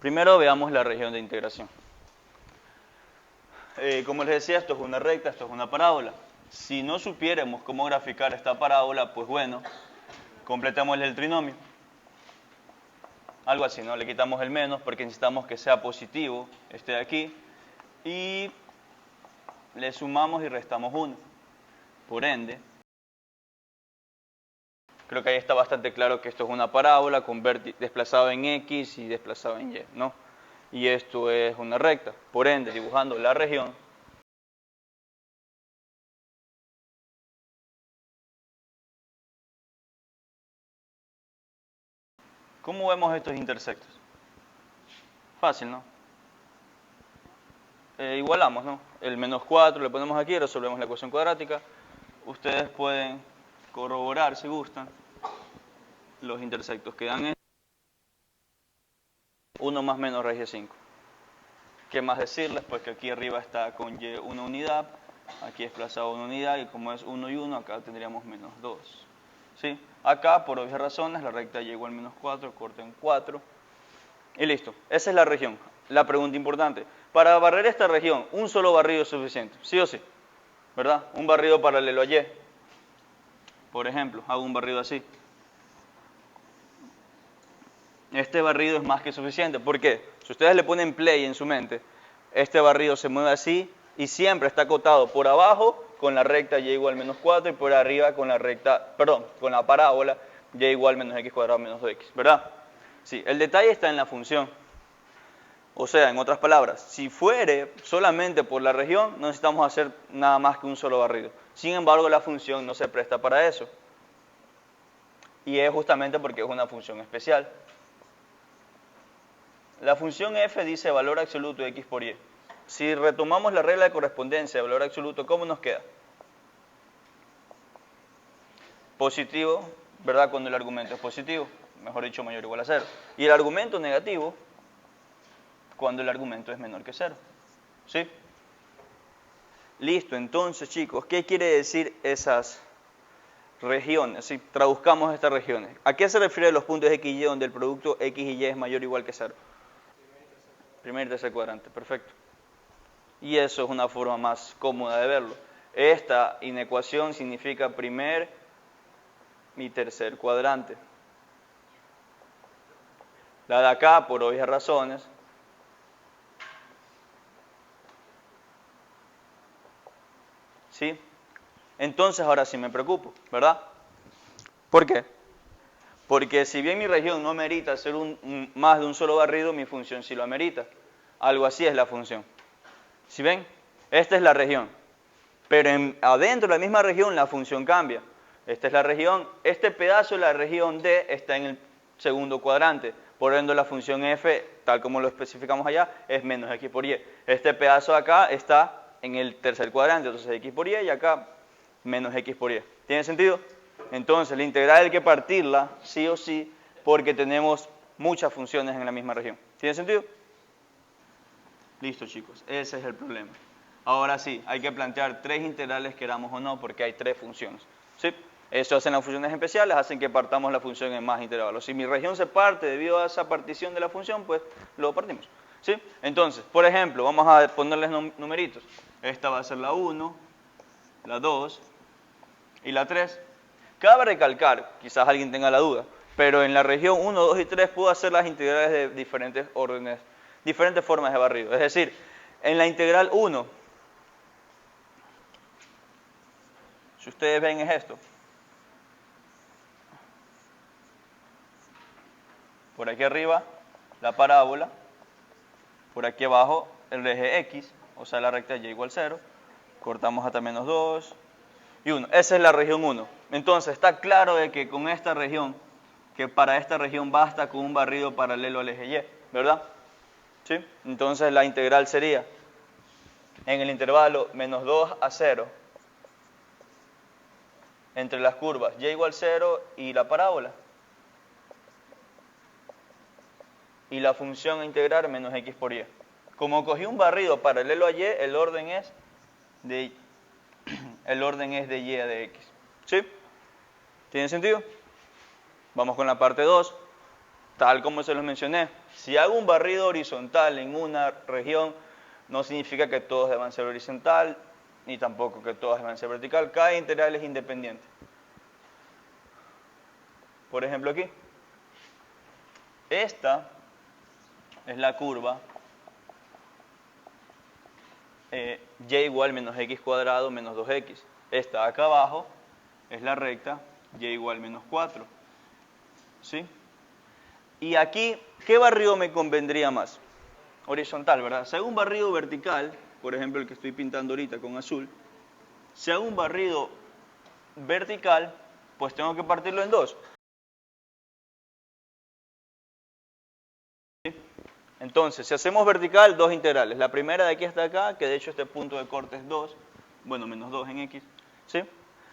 Primero veamos la región de integración. Como les decía, esto es una recta, esto es una parábola. Si no supiéramos cómo graficar esta parábola, pues bueno, completamos el trinomio. Algo así, ¿no? Le quitamos el menos porque necesitamos que sea positivo este de aquí. Y le sumamos y restamos 1. Por ende, creo que ahí está bastante claro que esto es una parábola con desplazado en X y desplazado en Y, ¿no? Y esto es una recta. Por ende, dibujando la región, ¿cómo vemos estos intersectos? Fácil, ¿no? Igualamos, ¿no? El menos 4 le ponemos aquí, resolvemos la ecuación cuadrática. Ustedes pueden corroborar, si gustan, los intersectos que dan 1 más menos raíz de 5. ¿Qué más decirles? Pues que aquí arriba está con Y una unidad, aquí desplazado una unidad, y como es 1 y 1, acá tendríamos menos 2. ¿Sí? Acá, por obvias razones, la recta Y igual menos 4, corta en 4. Y listo. Esa es la región. La pregunta importante. Para barrer esta región, un solo barrido es suficiente. ¿Sí o sí? ¿Verdad? Un barrido paralelo a Y. Por ejemplo, hago un barrido así. Este barrido es más que suficiente. ¿Por qué? Si ustedes le ponen play en su mente, este barrido se mueve así y siempre está acotado por abajo con la recta Y igual menos 4 y por arriba con la recta, perdón, con la parábola Y igual menos X cuadrado menos 2X, ¿verdad? Sí, el detalle está en la función. O sea, en otras palabras, si fuere solamente por la región, no necesitamos hacer nada más que un solo barrido. Sin embargo, la función no se presta para eso. Y es justamente porque es una función especial. La función f dice valor absoluto de x por y. Si retomamos la regla de correspondencia de valor absoluto, ¿cómo nos queda? Positivo, ¿verdad? Cuando el argumento es positivo, mejor dicho, mayor o igual a 0. Y el argumento negativo, cuando el argumento es menor que 0. ¿Sí? Listo, entonces, chicos, ¿qué quiere decir esas regiones? Si traduzcamos estas regiones. ¿A qué se refiere los puntos x y y donde el producto x y y es mayor o igual que 0? Primer y tercer cuadrante, perfecto. Y eso es una forma más cómoda de verlo. Esta inecuación significa primer y tercer cuadrante. La de acá, por obvias razones, ¿sí? Entonces ahora sí me preocupo, ¿verdad? ¿Por qué? Porque si bien mi región no amerita hacer más de un solo barrido, mi función sí lo amerita. Algo así es la función. ¿Sí ven? Esta es la región. Pero adentro de la misma región la función cambia. Esta es la región, este pedazo de la región D está en el segundo cuadrante. Por ende la función f, tal como lo especificamos allá, es menos x por y. Este pedazo de acá está en el tercer cuadrante, entonces x por y acá menos x por y. ¿Tiene sentido? Entonces la integral hay que partirla sí o sí porque tenemos muchas funciones en la misma región. ¿Tiene sentido? Listo, chicos, ese es el problema. Ahora sí, hay que plantear 3 integrales, queramos o no, porque hay 3 funciones. ¿Sí? Eso hacen las funciones especiales, hacen que partamos la función en más intervalos. Si mi región se parte debido a esa partición de la función, pues lo partimos. ¿Sí? Entonces, por ejemplo, vamos a ponerles numeritos. Esta va a ser la 1, la 2 y la 3. Cabe recalcar, quizás alguien tenga la duda, pero en la región 1, 2 y 3 puedo hacer las integrales de diferentes órdenes, diferentes formas de barrido. Es decir, en la integral 1, si ustedes ven es esto. Por aquí arriba, la parábola. Por aquí abajo, el eje X, o sea, la recta Y igual 0. Cortamos hasta menos 2 y 1. Esa es la región 1. Entonces, está claro de que con esta región, que para esta región basta con un barrido paralelo al eje Y, ¿verdad? ¿Sí? Entonces, la integral sería en el intervalo menos 2 a 0 entre las curvas Y igual 0 y la parábola. Y la función a integrar menos X por Y. Como cogí un barrido paralelo a Y, el orden es de Y a de X. ¿Sí? ¿Tiene sentido? Vamos con la parte 2. tal como se los mencioné. Si hago un barrido horizontal en una región, no significa que todos deban ser horizontal, ni tampoco que todos deban ser vertical. Cada integral es independiente. Por ejemplo aquí, esta es la curva y igual menos x cuadrado menos 2x. Esta acá abajo es la recta y igual menos 4. ¿Sí? Y aquí, ¿qué barrido me convendría más? Horizontal, ¿verdad? Si hago un barrido vertical, por ejemplo el que estoy pintando ahorita con azul, si hago un barrido vertical, pues tengo que partirlo en dos. ¿Sí? Entonces, si hacemos vertical, dos integrales. La primera de aquí hasta acá, que de hecho este punto de corte es 2, bueno, menos 2 en x, ¿sí?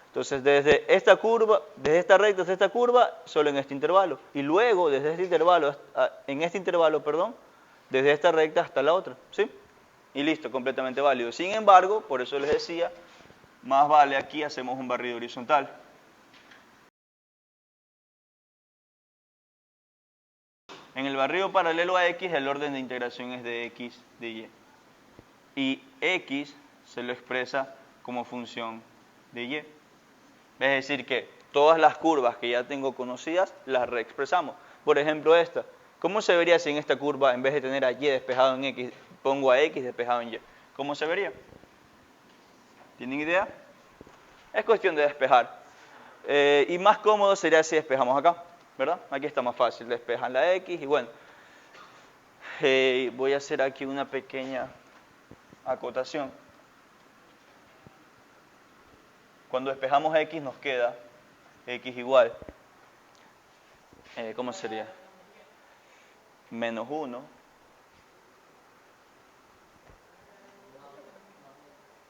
Entonces, desde esta curva, desde esta recta hasta esta curva, solo en este intervalo. Y luego, desde este intervalo, en este intervalo, perdón, desde esta recta hasta la otra, ¿sí? Y listo, completamente válido. Sin embargo, por eso les decía, más vale aquí hacemos un barrido horizontal. En el barrido paralelo a x, el orden de integración es de x de y. Y x se lo expresa como función de y. Es decir que todas las curvas que ya tengo conocidas las reexpresamos. Por ejemplo esta. ¿Cómo se vería si en esta curva, en vez de tener a y despejado en x, pongo a x despejado en y? ¿Cómo se vería? ¿Tienen idea? Es cuestión de despejar. Y más cómodo sería si despejamos acá, ¿verdad? Aquí está más fácil, despejan la x y bueno. Voy a hacer aquí una pequeña acotación. Cuando despejamos x nos queda x igual, ¿cómo sería? Menos 1,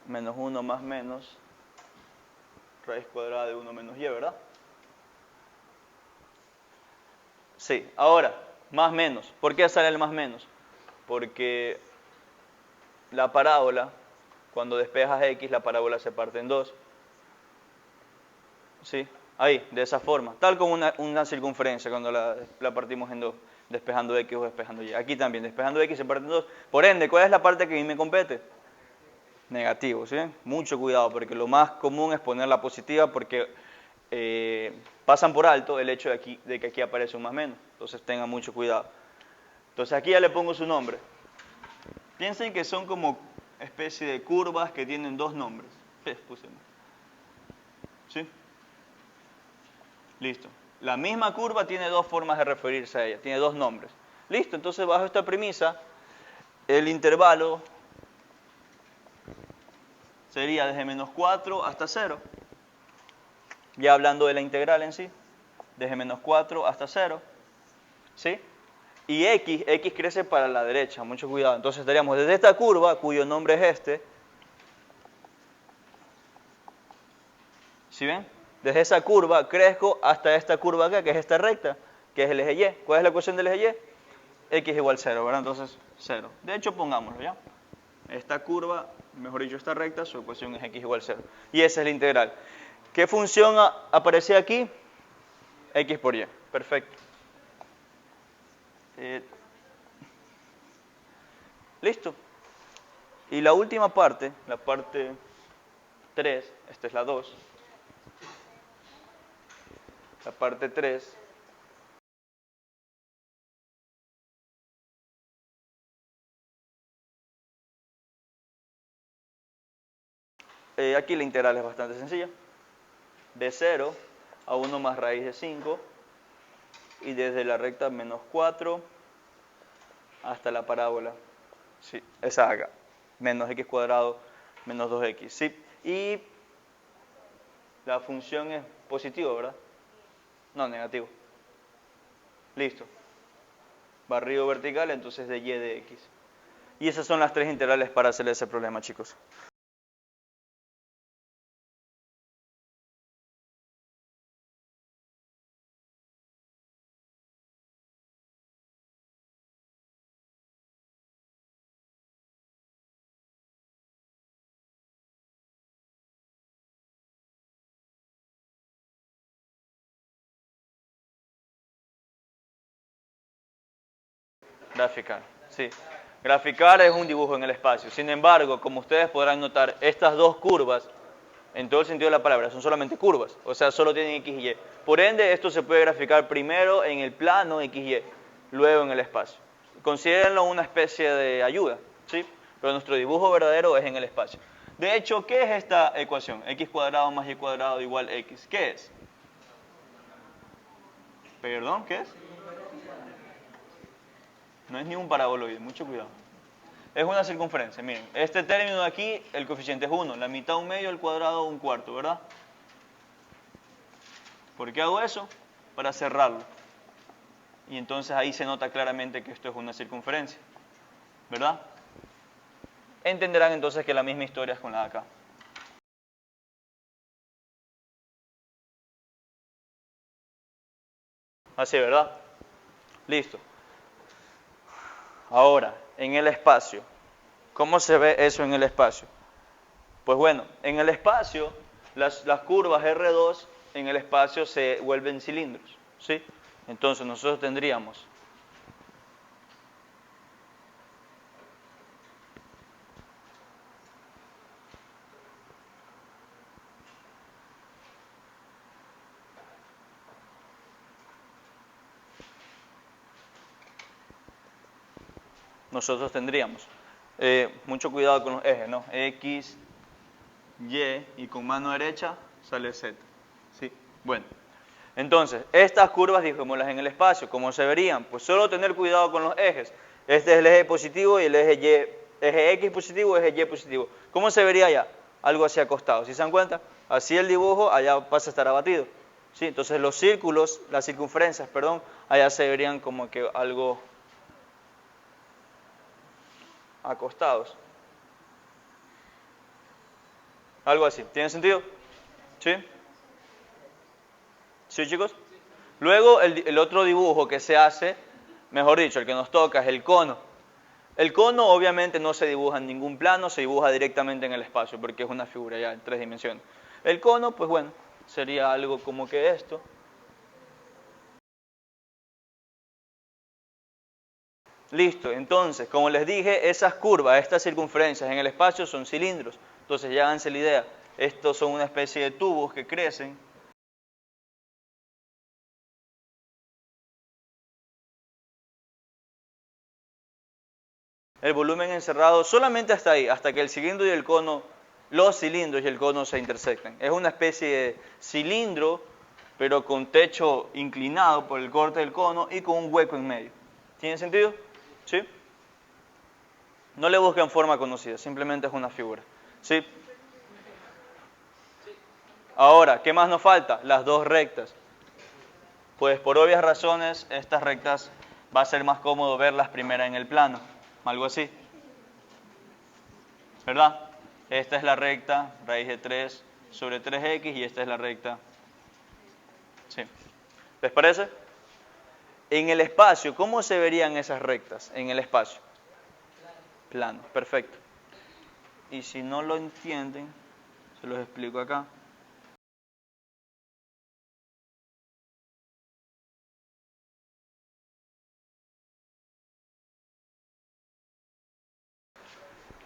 menos 1 más menos, raíz cuadrada de 1 menos y, ¿verdad? Sí, ahora, más menos. ¿Por qué sale el más menos? Porque la parábola, cuando despejas x, la parábola se parte en dos. ¿Sí? Ahí, de esa forma. Tal como una circunferencia cuando la partimos en dos, despejando x o despejando y. Aquí también, despejando x se parte en dos. Por ende, ¿cuál es la parte que a mí me compete? Negativo, ¿sí? Mucho cuidado, porque lo más común es poner la positiva porque pasan por alto el hecho de que aquí aparece un más menos. Entonces tengan mucho cuidado. Entonces aquí ya le pongo su nombre. Piensen que son como especie de curvas que tienen dos nombres. Pusimos. ¿Sí? Listo. La misma curva tiene dos formas de referirse a ella, tiene dos nombres. Listo, entonces bajo esta premisa, el intervalo sería desde menos 4 hasta 0. Ya hablando de la integral en sí, desde menos 4 hasta 0. ¿Sí? Y x crece para la derecha, mucho cuidado. Entonces estaríamos desde esta curva, cuyo nombre es este. ¿Sí ven? Desde esa curva crezco hasta esta curva acá, que es esta recta, que es el eje y. ¿Cuál es la ecuación del eje y? X igual 0, ¿verdad? Entonces, 0. De hecho, pongámoslo, ¿ya? Esta curva, mejor dicho, esta recta, su ecuación es x igual 0. Y esa es la integral. ¿Qué función aparece aquí? X por y. Perfecto. Listo. Y la última parte, la parte 3, esta es la 2. La parte 3. Aquí la integral es bastante sencilla. De 0 a 1 más raíz de 5. Y desde la recta menos 4 hasta la parábola. Sí, esa acá. Menos x cuadrado menos 2x. Sí. Y la función es positiva, ¿verdad? No, negativo. Listo. Barrido vertical, entonces de y de x. Y esas son las tres integrales para hacer ese problema, chicos. Graficar, sí. Graficar es un dibujo en el espacio. Sin embargo, como ustedes podrán notar, estas dos curvas, en todo el sentido de la palabra, son solamente curvas. O sea, solo tienen X y Y. Por ende, esto se puede graficar primero en el plano X y Y, luego en el espacio. Considérenlo una especie de ayuda, ¿sí? Pero nuestro dibujo verdadero es en el espacio. De hecho, ¿qué es esta ecuación? X cuadrado más Y cuadrado igual X. ¿Qué es? ¿Perdón? ¿Qué es? No es ni un paraboloide, mucho cuidado. Es una circunferencia, miren. Este término de aquí, el coeficiente es 1. La mitad un medio, el cuadrado un cuarto, ¿verdad? ¿Por qué hago eso? Para cerrarlo. Y entonces ahí se nota claramente que esto es una circunferencia, ¿verdad? Entenderán entonces que la misma historia es con la de acá. Así, ¿verdad? Listo. Ahora, en el espacio. ¿Cómo se ve eso en el espacio? Pues bueno, en el espacio, las curvas R2 en el espacio se vuelven cilindros, ¿sí? Entonces nosotros tendríamos mucho cuidado con los ejes, ¿no? X, Y y con mano derecha sale Z, ¿sí? Bueno, entonces, estas curvas dijémoslas en el espacio, ¿cómo se verían? Pues solo tener cuidado con los ejes. Este es el eje positivo y el eje Y, eje X positivo, eje Y positivo. ¿Cómo se vería allá? Algo así acostado, ¿sí se dan cuenta? Así el dibujo, allá pasa a estar abatido, ¿sí? Entonces los círculos, las circunferencias, perdón, allá se verían como que algo acostados. Algo así. ¿Tiene sentido? ¿Sí? ¿Sí, chicos? Luego el otro dibujo que se hace, mejor dicho, el que nos toca es el cono. El cono obviamente no se dibuja en ningún plano, se dibuja directamente en el espacio porque es una figura ya en 3 dimensiones. El cono, pues bueno, sería algo como que esto. Listo, entonces, como les dije, esas curvas, estas circunferencias en el espacio son cilindros. Entonces ya háganse la idea, estos son una especie de tubos que crecen. El volumen encerrado solamente hasta ahí, hasta que el cilindro y el cono, los cilindros y el cono se intersectan. Es una especie de cilindro, pero con techo inclinado por el corte del cono y con un hueco en medio. ¿Tiene sentido? ¿Sí? No le busquen forma conocida, simplemente es una figura. ¿Sí? Ahora, ¿qué más nos falta? Las dos rectas. Pues por obvias razones, estas rectas va a ser más cómodo verlas primero en el plano, algo así. ¿Verdad? Esta es la recta, raíz de 3 sobre 3x, y esta es la recta. ¿Sí? ¿Les parece? En el espacio, ¿cómo se verían esas rectas en el espacio? Plano, perfecto. Y si no lo entienden, se los explico acá.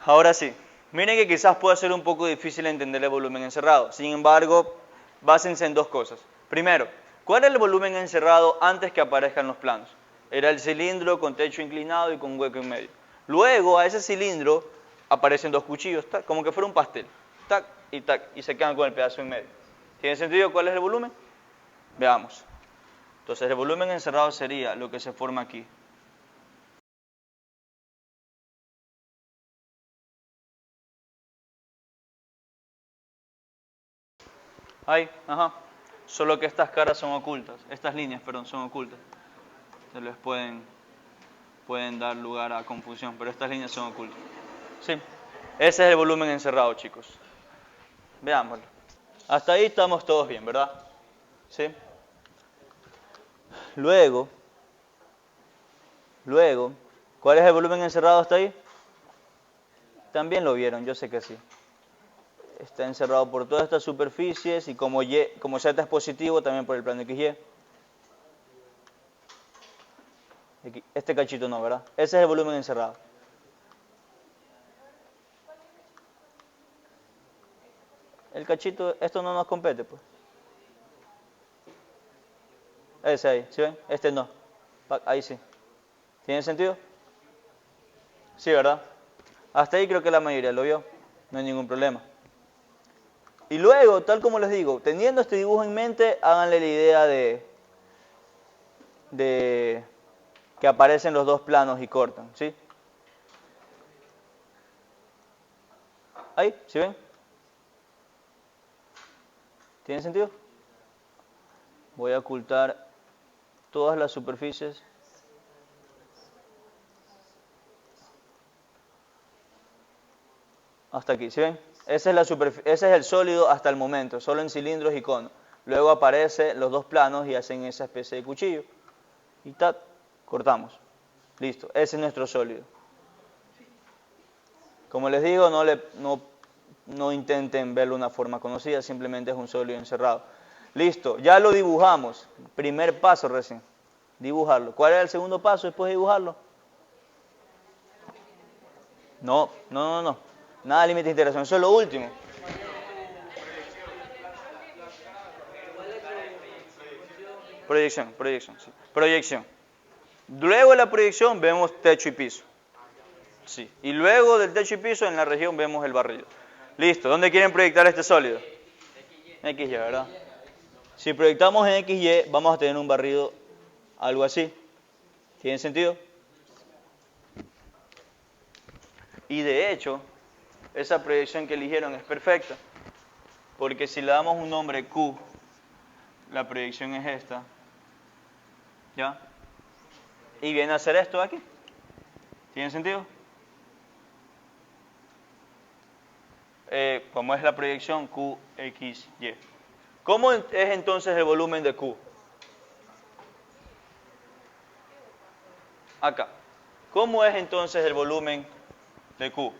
Ahora sí, miren que quizás pueda ser un poco difícil entender el volumen encerrado. Sin embargo, básense en dos cosas. Primero, ¿cuál era el volumen encerrado antes que aparezcan los planos? Era el cilindro con techo inclinado y con hueco en medio. Luego, a ese cilindro aparecen dos cuchillos, tac, como que fuera un pastel. Tac, y se quedan con el pedazo en medio. ¿Tiene sentido cuál es el volumen? Veamos. Entonces, el volumen encerrado sería lo que se forma aquí. Ahí, ajá. Solo que estas caras son ocultas, estas líneas, perdón, son ocultas. Se les pueden dar lugar a confusión, pero estas líneas son ocultas. Sí, ese es el volumen encerrado, chicos. Veámoslo. Hasta ahí estamos todos bien, ¿verdad? Sí. Luego, ¿cuál es el volumen encerrado hasta ahí? También lo vieron, yo sé que sí. Está encerrado por todas estas superficies y como Z es positivo, también por el plano XY. Este cachito no, ¿verdad? Ese es el volumen encerrado. El cachito, esto no nos compete, pues. Ese ahí, ¿sí ven? Este no. Ahí sí. ¿Tiene sentido? Sí, ¿verdad? Hasta ahí creo que la mayoría lo vio. No hay ningún problema. Y luego, tal como les digo, teniendo este dibujo en mente, háganle la idea de que aparecen los dos planos y cortan, ¿sí? Ahí, ¿sí ven? ¿Tiene sentido? Voy a ocultar todas las superficies. Hasta aquí, ¿sí ven? Ese es el sólido hasta el momento, solo en cilindros y conos. Luego aparecen los dos planos y hacen esa especie de cuchillo. Y ¡tac! Cortamos. Listo, ese es nuestro sólido. Como les digo, no intenten verlo de una forma conocida, simplemente es un sólido encerrado. Listo, ya lo dibujamos. Primer paso recién, dibujarlo. ¿Cuál era el segundo paso después de dibujarlo? No. Nada de límite de integración, eso es lo último. Proyección, sí. Proyección. Luego de la proyección vemos techo y piso. Sí. Y luego del techo y piso en la región vemos el barrido. Listo, ¿dónde quieren proyectar este sólido? XY, ¿verdad? Si proyectamos en XY, vamos a tener un barrido algo así. ¿Tiene sentido? Y de hecho, esa proyección que eligieron es perfecta. Porque si le damos un nombre Q, la proyección es esta. ¿Ya? Y viene a hacer esto de aquí. ¿Tiene sentido? Como es la proyección QXY. ¿Cómo es entonces el volumen de Q? Acá. ¿Cómo es entonces el volumen de Q?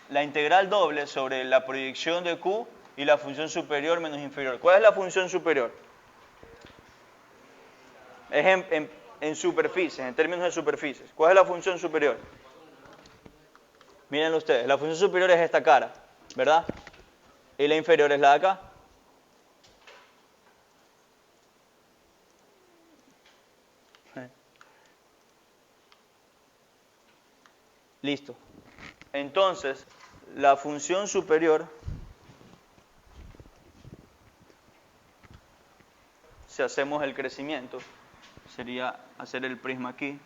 La integral doble sobre la proyección de Q y la función superior menos inferior. ¿Cuál es la función superior? Es en superficies, en términos de superficies. ¿Cuál es la función superior? Mírenlo ustedes, la función superior es esta cara, ¿verdad? Y la inferior es la de acá. Listo. Entonces, la función superior, si hacemos el crecimiento, sería hacer el prisma aquí.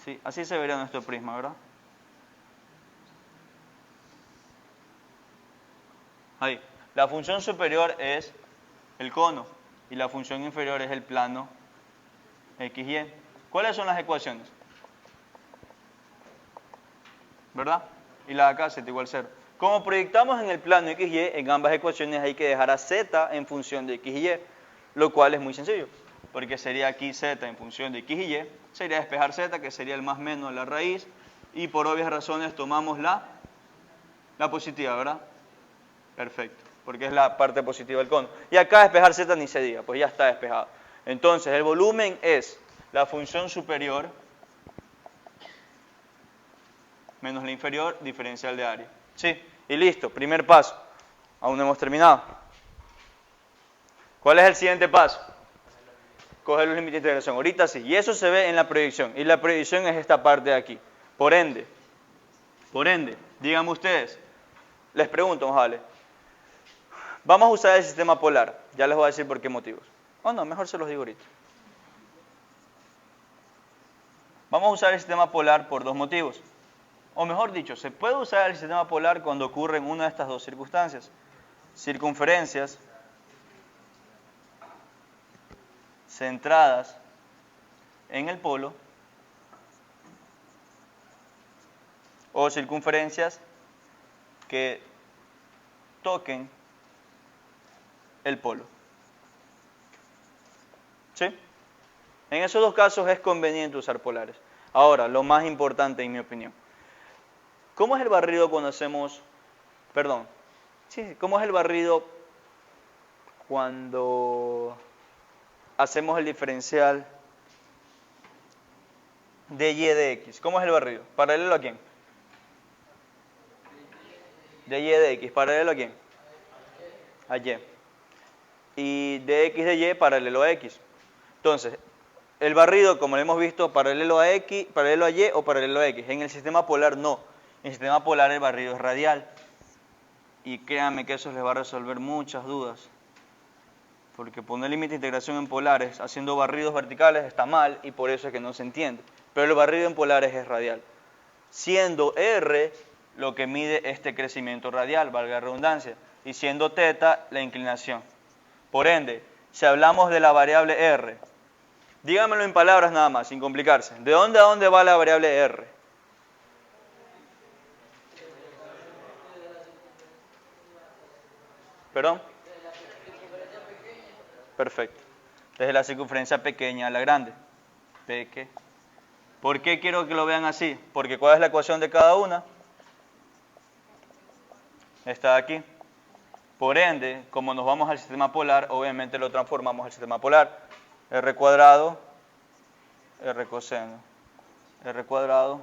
Sí, así se vería nuestro prisma, ¿verdad? Ahí. La función superior es el cono y la función inferior es el plano XY. ¿Cuáles son las ecuaciones? ¿Verdad? Y la de acá z igual 0. Como proyectamos en el plano XY, en ambas ecuaciones hay que dejar a z en función de x y y, lo cual es muy sencillo, porque sería aquí z en función de x y y, sería despejar z, que sería el más menos la raíz, y por obvias razones tomamos la positiva, ¿verdad? Perfecto, porque es la parte positiva del cono. Y acá despejar z ni se diga, pues ya está despejado. Entonces, el volumen es la función superior menos la inferior, diferencial de área. Sí, y listo, primer paso. Aún no hemos terminado. ¿Cuál es el siguiente paso? Coger los límites de integración. Ahorita sí, y eso se ve en la proyección. Y la proyección es esta parte de aquí. Por ende, díganme ustedes, les pregunto, vale, vamos a usar el sistema polar. Ya les voy a decir por qué motivos. O no, mejor se los digo ahorita. Vamos a usar el sistema polar por dos motivos. O mejor dicho, se puede usar el sistema polar cuando ocurren una de estas dos circunstancias. Circunferencias centradas en el polo o circunferencias que toquen el polo. ¿Sí? En esos dos casos es conveniente usar polares. Ahora, lo más importante en mi opinión. ¿Cómo es el barrido cuando hacemos perdón. Sí, ¿cómo es el barrido cuando hacemos el diferencial de y de x? ¿Cómo es el barrido? ¿Paralelo a quién? De y de x, ¿paralelo a quién? A y. Y de x de y paralelo a x. Entonces, el barrido, como lo hemos visto, paralelo a x, paralelo a y o paralelo a x. En el sistema polar no. En el sistema polar el barrido es radial. Y créanme que eso les va a resolver muchas dudas. Porque poner límite de integración en polares haciendo barridos verticales está mal y por eso es que no se entiende. Pero el barrido en polares es radial. Siendo r lo que mide este crecimiento radial, valga la redundancia, y siendo θ la inclinación. Por ende, si hablamos de la variable r, dígamelo en palabras nada más, sin complicarse. ¿De dónde a dónde va la variable r? ¿Perdón? Perfecto. Desde la circunferencia pequeña a la grande. Peque. ¿Por qué quiero que lo vean así? Porque ¿cuál es la ecuación de cada una? Está aquí. Por ende, como nos vamos al sistema polar, obviamente lo transformamos al sistema polar. R cuadrado, R coseno, R cuadrado.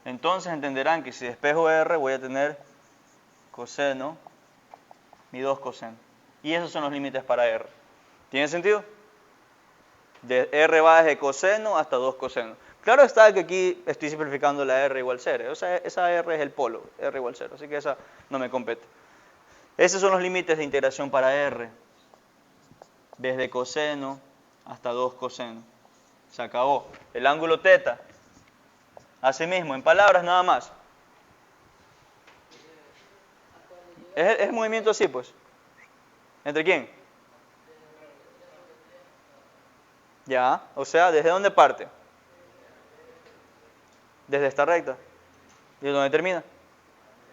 Entonces entenderán que si despejo R voy a tener coseno y 2 coseno. Y esos son los límites para R. ¿Tiene sentido? De R va desde coseno hasta 2 coseno. Claro está que aquí estoy simplificando la R igual 0. O sea, esa R es el polo, R igual 0. Así que esa no me compete. Esos son los límites de integración para R. Desde coseno hasta 2 coseno. Se acabó. El ángulo θ. Asimismo, en palabras nada más. ¿Es el movimiento así, pues? ¿Entre quién? Ya, o sea, ¿desde dónde parte? Desde esta recta. ¿Y dónde termina?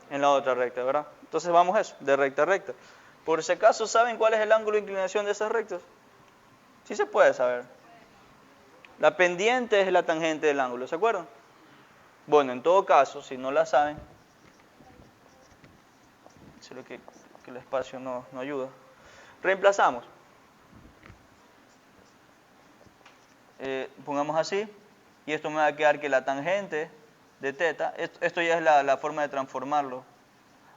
En la otra recta, ¿verdad? Entonces vamos a eso, de recta a recta. Por si acaso, ¿saben cuál es el ángulo de inclinación de esas rectas? Sí se puede saber. La pendiente es la tangente del ángulo, ¿se acuerdan? Bueno, en todo caso, si no la saben, solo que el espacio no ayuda. Reemplazamos. Pongamos así, y esto me va a quedar que la tangente de θ, esto ya es la forma de transformarlo,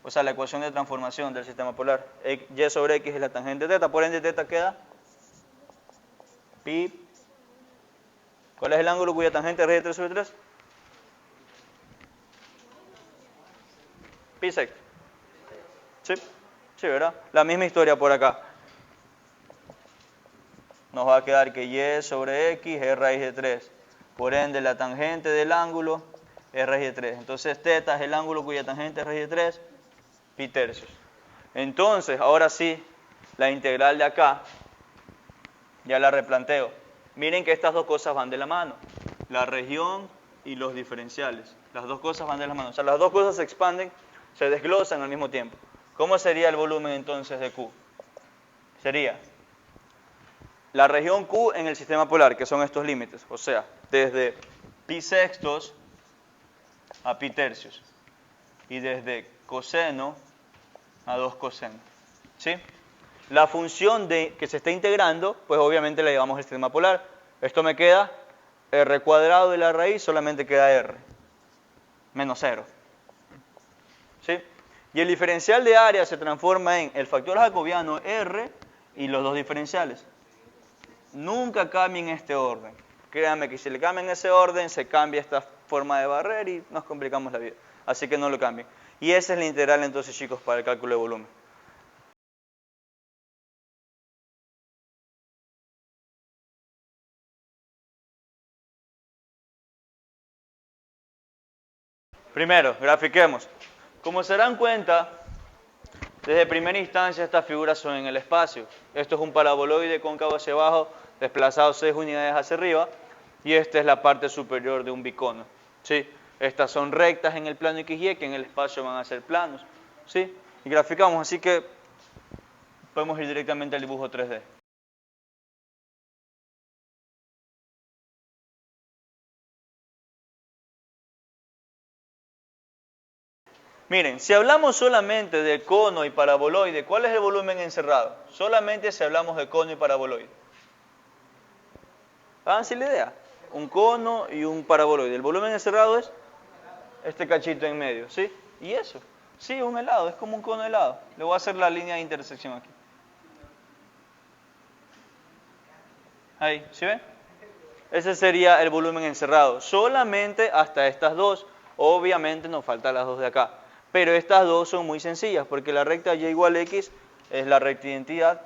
o sea, la ecuación de transformación del sistema polar. Y sobre x es la tangente de θ, por ende θ queda pi. ¿Cuál es el ángulo cuya tangente es raíz de 3 sobre 3? Pi sexto. Sí, sí, ¿verdad? La misma historia por acá. Nos va a quedar que y sobre x es raíz de 3. Por ende, la tangente del ángulo es raíz de 3. Entonces, θ es el ángulo cuya tangente es raíz de 3, pi tercios. Entonces, ahora sí, la integral de acá, ya la replanteo. Miren que estas dos cosas van de la mano. La región y los diferenciales. Las dos cosas van de la mano. O sea, las dos cosas se expanden, se desglosan al mismo tiempo. ¿Cómo sería el volumen entonces de Q? Sería la región Q en el sistema polar, que son estos límites. O sea, desde pi sextos a pi tercios. Y desde coseno a 2 coseno. ¿Sí? La función que se está integrando, pues obviamente la llevamos al sistema polar. Esto me queda r cuadrado de la raíz, solamente queda r. Menos 0. ¿Sí? Y el diferencial de área se transforma en el factor jacobiano r y los dos diferenciales. Nunca cambien este orden. Créanme que si le cambian ese orden, se cambia esta forma de barrer y nos complicamos la vida. Así que no lo cambien. Y esa es la integral entonces, chicos, para el cálculo de volumen. Primero, grafiquemos. Como se dan cuenta, desde primera instancia estas figuras son en el espacio. Esto es un paraboloide cóncavo hacia abajo, desplazado 6 unidades hacia arriba, y esta es la parte superior de un bicono. ¿Sí? Estas son rectas en el plano XY, que en el espacio van a ser planos. ¿Sí? Y graficamos, así que podemos ir directamente al dibujo 3D. Miren, si hablamos solamente de cono y paraboloide, ¿cuál es el volumen encerrado? Solamente si hablamos de cono y paraboloide. Háganse la idea. Un cono y un paraboloide. El volumen encerrado es este cachito en medio, ¿sí? ¿Y eso? Sí, un helado, es como un cono de helado. Le voy a hacer la línea de intersección aquí. Ahí, ¿sí ven? Ese sería el volumen encerrado. Solamente hasta estas dos. Obviamente nos faltan las dos de acá. Pero estas dos son muy sencillas, porque la recta y igual a x es la recta identidad.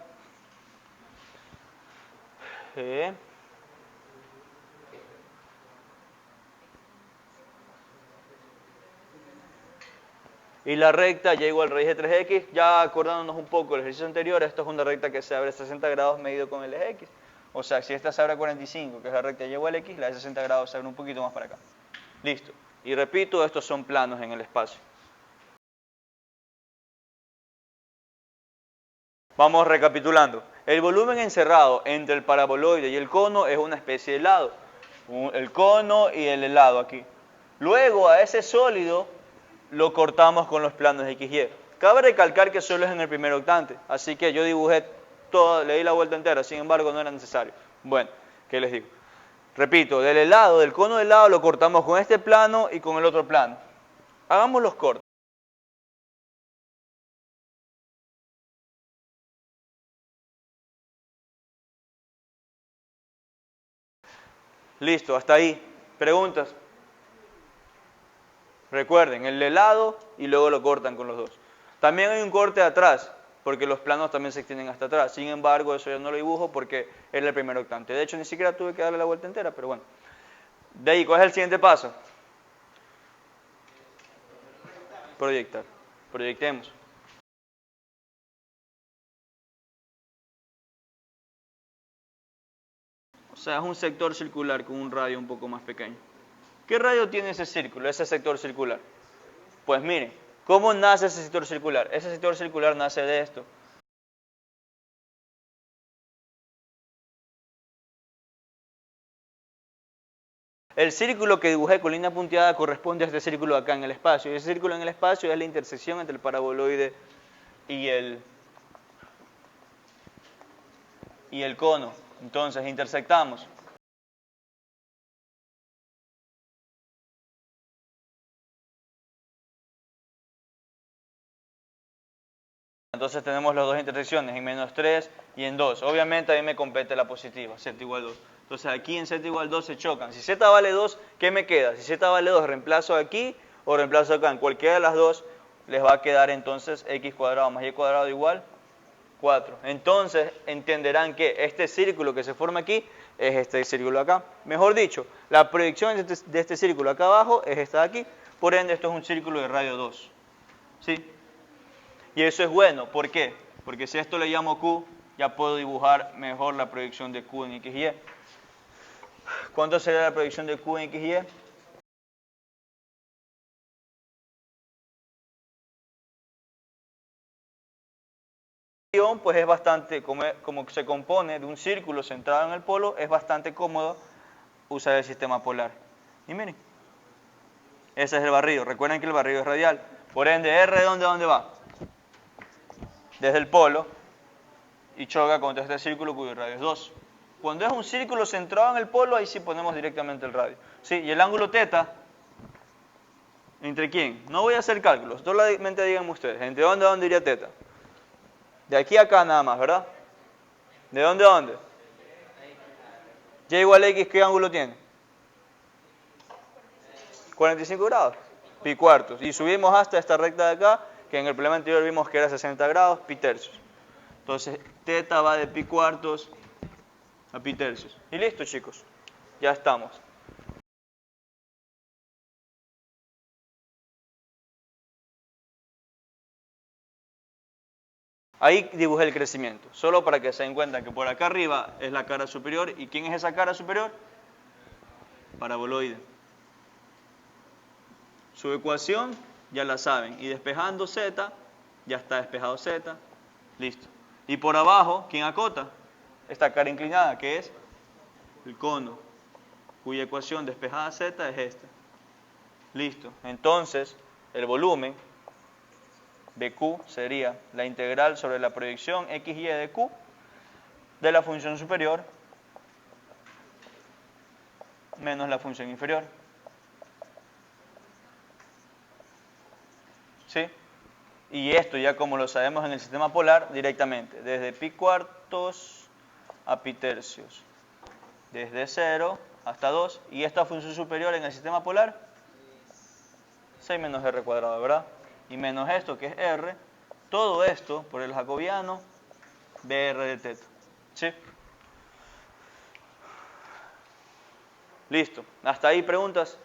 Y la recta y igual a raíz de 3x, ya acordándonos un poco del ejercicio anterior, esto es una recta que se abre 60 grados medido con el eje x. O sea, si esta se abre a 45, que es la recta y igual a x, la de 60 grados se abre un poquito más para acá. Listo. Y repito, estos son planos en el espacio. Vamos recapitulando. El volumen encerrado entre el paraboloide y el cono es una especie de helado. El cono y el helado aquí. Luego a ese sólido lo cortamos con los planos XY. Cabe recalcar que solo es en el primer octante, así que yo dibujé todo, le di la vuelta entera, sin embargo no era necesario. Bueno, ¿qué les digo? Repito, del helado, del cono de helado lo cortamos con este plano y con el otro plano. Hagamos los cortes. Listo, hasta ahí. ¿Preguntas? Recuerden, el helado y luego lo cortan con los dos. También hay un corte atrás, porque los planos también se extienden hasta atrás. Sin embargo, eso yo no lo dibujo porque era el primer octante. De hecho, ni siquiera tuve que darle la vuelta entera, pero bueno. De ahí, ¿cuál es el siguiente paso? Proyectar. Proyectemos. O sea, es un sector circular con un radio un poco más pequeño. ¿Qué radio tiene ese círculo, ese sector circular? Pues miren, ¿cómo nace ese sector circular? Ese sector circular nace de esto. El círculo que dibujé con línea punteada corresponde a este círculo acá en el espacio. Y ese círculo en el espacio es la intersección entre el paraboloide y el cono. Entonces, intersectamos. Entonces tenemos las dos intersecciones, en -3 y en 2. Obviamente a mí me compete la positiva, z igual 2. Entonces aquí en z igual 2 se chocan. Si z vale 2, ¿qué me queda? Si z vale 2, ¿reemplazo aquí o reemplazo acá? En cualquiera de las dos les va a quedar entonces x cuadrado más y cuadrado igual 4. Entonces entenderán que este círculo que se forma aquí es este círculo acá. Mejor dicho, la proyección de este círculo acá abajo es esta de aquí. Por ende, esto es un círculo de radio 2. ¿Sí? Y eso es bueno. ¿Por qué? Porque si esto le llamo Q, ya puedo dibujar mejor la proyección de Q en X y Y. ¿Cuánto sería la proyección de Q en X y Y? Pues es bastante, como se compone de un círculo centrado en el polo, es bastante cómodo usar el sistema polar. Y miren, ese es el barrido. Recuerden que el barrido es radial. Por ende, R ¿de dónde va? Desde el polo y choca contra este círculo cuyo radio es 2. Cuando es un círculo centrado en el polo, ahí sí ponemos directamente el radio. ¿Sí? Y el ángulo θ, ¿entre quién? No voy a hacer cálculos, solamente díganme ustedes, ¿entre dónde a dónde iría θ? De aquí a acá nada más, ¿verdad? ¿De dónde a dónde? Y igual a x, ¿qué ángulo tiene? 45 grados, pi cuartos. Y subimos hasta esta recta de acá, que en el problema anterior vimos que era 60 grados, pi tercios. Entonces, θ va de pi cuartos a pi tercios. Y listo, chicos. Ya estamos. Ahí dibujé el crecimiento, solo para que se den cuenta que por acá arriba es la cara superior. ¿Y quién es esa cara superior? Paraboloide. Su ecuación ya la saben. Y despejando z, ya está despejado z. Listo. Y por abajo, ¿quién acota? Esta cara inclinada, que es el cono, cuya ecuación despejada z es esta. Listo. Entonces, el volumen BQ sería la integral sobre la proyección XY de Q de la función superior menos la función inferior. ¿Sí? Y esto ya como lo sabemos en el sistema polar directamente, desde pi cuartos a pi tercios, desde 0 hasta 2, y esta función superior en el sistema polar, 6 menos r cuadrado, ¿verdad? Y menos esto que es r, todo esto por el jacobiano br de teta. ¿Sí? Listo. ¿Hasta ahí preguntas?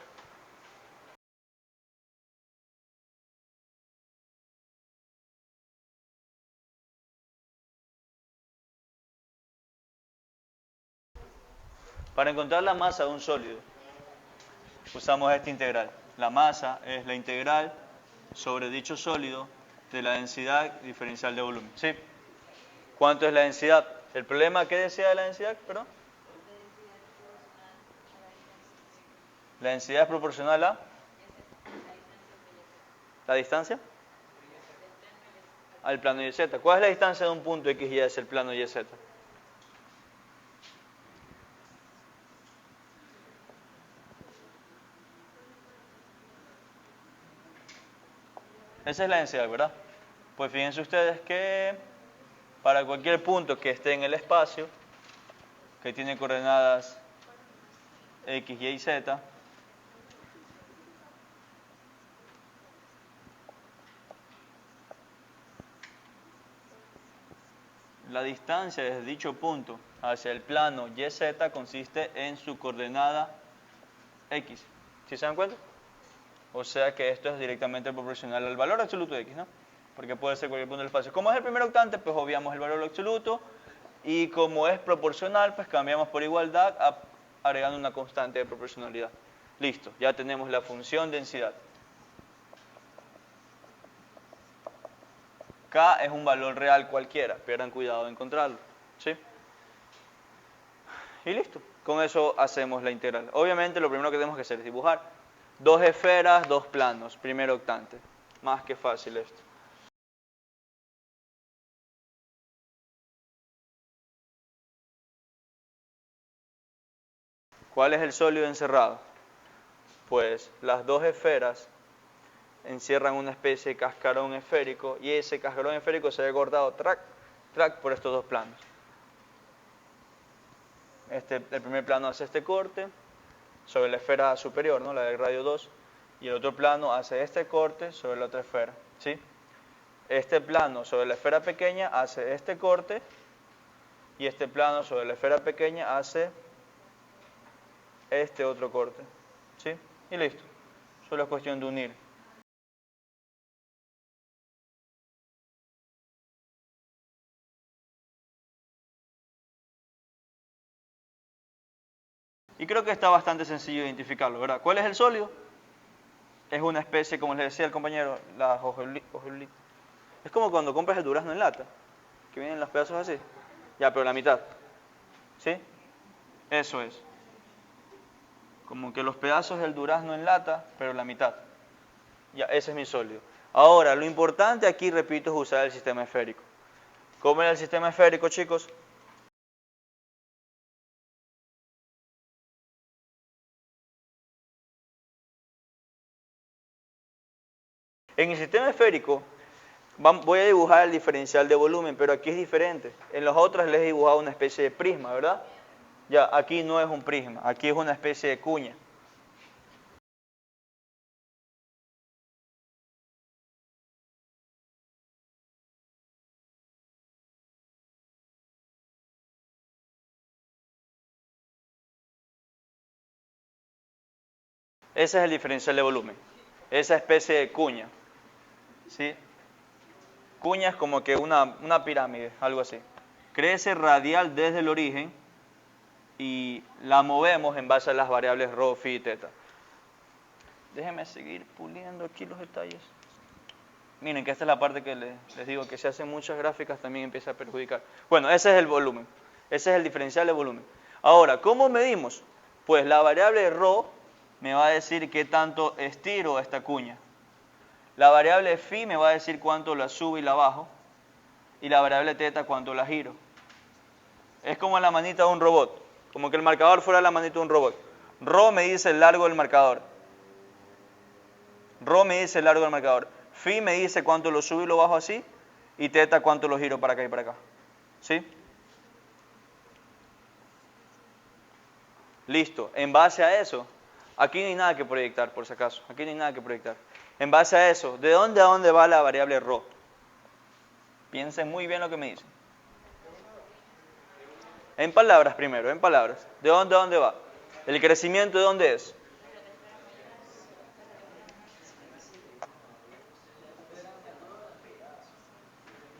Para encontrar la masa de un sólido, usamos esta integral. La masa es la integral sobre dicho sólido de la densidad diferencial de volumen. ¿Sí? ¿Cuánto es la densidad? ¿El problema qué decía de la densidad? Perdón. La densidad es proporcional a la distancia al plano YZ. ¿Cuál es la distancia de un punto X y Y hacia el plano YZ? Esa es la densidad, ¿verdad? Pues fíjense ustedes que para cualquier punto que esté en el espacio, que tiene coordenadas X, Y y Z, la distancia desde dicho punto hacia el plano YZ consiste en su coordenada X. ¿Sí se dan cuenta? O sea que esto es directamente proporcional al valor absoluto de X, ¿no? Porque puede ser cualquier punto del espacio. Como es el primer octante, pues obviamos el valor absoluto. Y como es proporcional, pues cambiamos por igualdad agregando una constante de proporcionalidad. Listo, ya tenemos la función densidad. K es un valor real cualquiera, pierdan cuidado de encontrarlo. ¿Sí? Y listo, con eso hacemos la integral. Obviamente lo primero que tenemos que hacer es dibujar. Dos esferas, dos planos, primer octante. Más que fácil esto. ¿Cuál es el sólido encerrado? Pues las dos esferas encierran una especie de cascarón esférico y ese cascarón esférico se ve cortado track por estos dos planos. El primer plano hace este corte sobre la esfera superior, ¿no? La del radio 2, y el otro plano hace este corte sobre la otra esfera. ¿Sí? Este plano sobre la esfera pequeña hace este corte y este plano sobre la esfera pequeña hace este otro corte. ¿Sí? Y listo. Solo es cuestión de unir. Y creo que está bastante sencillo identificarlo, ¿verdad? ¿Cuál es el sólido? Es una especie, como les decía el compañero, la hojuelis. Es como cuando compras el durazno en lata, que vienen los pedazos así. Ya, pero la mitad. ¿Sí? Eso es. Como que los pedazos del durazno en lata, pero la mitad. Ya, ese es mi sólido. Ahora, lo importante aquí, repito, es usar el sistema esférico. ¿Cómo era el sistema esférico, chicos? En el sistema esférico voy a dibujar el diferencial de volumen, pero aquí es diferente. En las otras les he dibujado una especie de prisma, ¿verdad? Ya, aquí no es un prisma, aquí es una especie de cuña. Ese es el diferencial de volumen, esa especie de cuña. ¿Sí? Cuña es como que una pirámide, algo así. Crece radial desde el origen y la movemos en base a las variables ρ, phi y teta. Déjenme seguir puliendo aquí los detalles. Miren que esta es la parte que les digo que si hacen muchas gráficas también empieza a perjudicar. Bueno, ese es el volumen, ese es el diferencial de volumen. Ahora, ¿cómo medimos? Pues la variable ρ me va a decir qué tanto estiro esta cuña. La variable phi me va a decir cuánto la subo y la bajo. Y la variable teta cuánto la giro. Es como la manita de un robot. Como que el marcador fuera la manita de un robot. Rho me dice el largo del marcador. Rho me dice el largo del marcador. Phi me dice cuánto lo subo y lo bajo así. Y teta cuánto lo giro para acá y para acá. ¿Sí? Listo. En base a eso, aquí no hay nada que proyectar, por si acaso. Aquí no hay nada que proyectar. En base a eso, ¿de dónde a dónde va la variable Rho? Piensen muy bien lo que me dicen. En palabras primero, en palabras. ¿De dónde a dónde va? ¿El crecimiento de dónde es?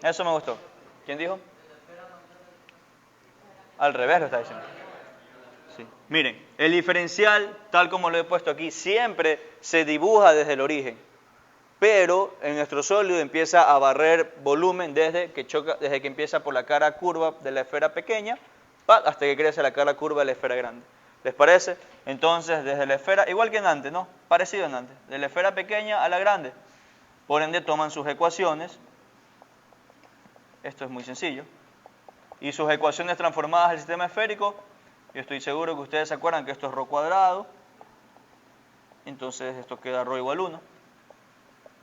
Eso me gustó. ¿Quién dijo? Al revés lo está diciendo. Sí. Miren, el diferencial, tal como lo he puesto aquí, siempre se dibuja desde el origen. Pero en nuestro sólido empieza a barrer volumen desde que empieza por la cara curva de la esfera pequeña hasta que crece la cara curva de la esfera grande. ¿Les parece? Entonces, desde la esfera, igual que en antes, ¿no? Parecido en antes. De la esfera pequeña a la grande. Por ende, toman sus ecuaciones. Esto es muy sencillo. Y sus ecuaciones transformadas al sistema esférico. Yo estoy seguro que ustedes se acuerdan que esto es Rho cuadrado. Entonces, esto queda Rho igual 1.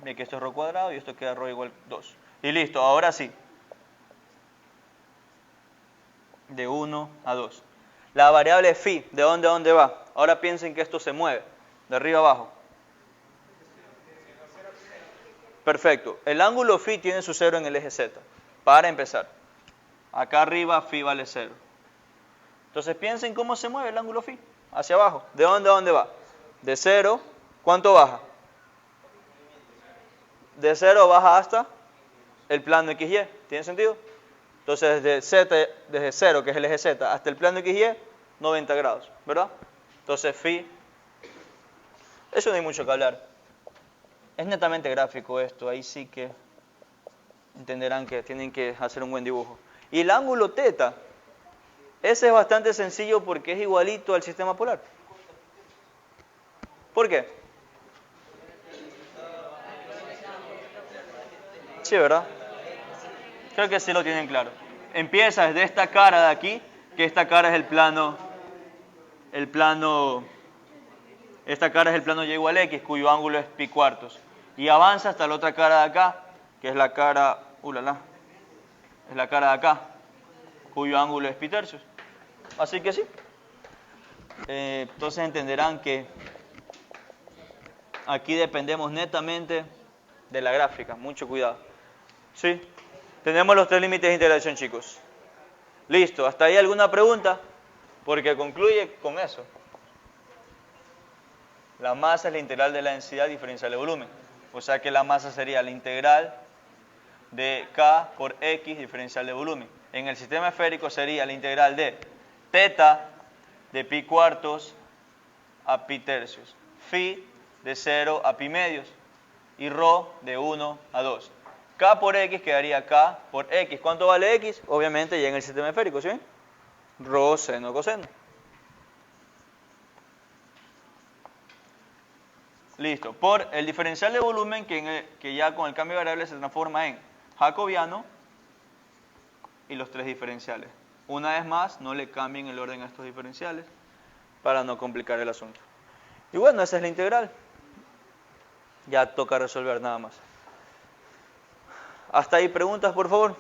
Ve que esto es Rho cuadrado y esto queda Rho igual 2. Y listo, ahora sí. De 1 a 2. La variable phi, ¿de dónde a dónde va? Ahora piensen que esto se mueve, de arriba a abajo. Perfecto. El ángulo phi tiene su cero en el eje z. Para empezar. Acá arriba phi vale 0. Entonces piensen cómo se mueve el ángulo phi. Hacia abajo. ¿De dónde a dónde va? De 0, ¿cuánto baja? De 0 baja hasta el plano XY. ¿Tiene sentido? Entonces desde 0, que es el eje Z, hasta el plano XY, 90 grados, ¿verdad? Entonces phi, eso no hay mucho que hablar. Es netamente gráfico esto, ahí sí que entenderán que tienen que hacer un buen dibujo. Y el ángulo teta, ese es bastante sencillo porque es igualito al sistema polar. ¿Por qué? Sí, ¿verdad? Creo que sí lo tienen claro. Empieza desde esta cara de aquí, que esta cara es esta cara es el plano y igual x, cuyo ángulo es pi cuartos. Y avanza hasta la otra cara de acá, que es la cara, es la cara de acá, cuyo ángulo es pi tercios. Así que sí. Entonces entenderán que aquí dependemos netamente de la gráfica. Mucho cuidado. ¿Sí? Tenemos los tres límites de integración, chicos. Listo. ¿Hasta ahí alguna pregunta? Porque concluye con eso. La masa es la integral de la densidad diferencial de volumen. O sea que la masa sería la integral de K por X diferencial de volumen. En el sistema esférico sería la integral de teta de pi cuartos a pi tercios. Phi de 0 a pi medios. Y Rho de 1 a 2. K por X quedaría K por X. ¿Cuánto vale X? Obviamente ya en el sistema esférico, ¿sí? Rho seno coseno. Listo. Por el diferencial de volumen que ya con el cambio de variable se transforma en jacobiano y los tres diferenciales. Una vez más, no le cambien el orden a estos diferenciales para no complicar el asunto. Y bueno, esa es la integral. Ya toca resolver nada más. Hasta ahí preguntas, por favor.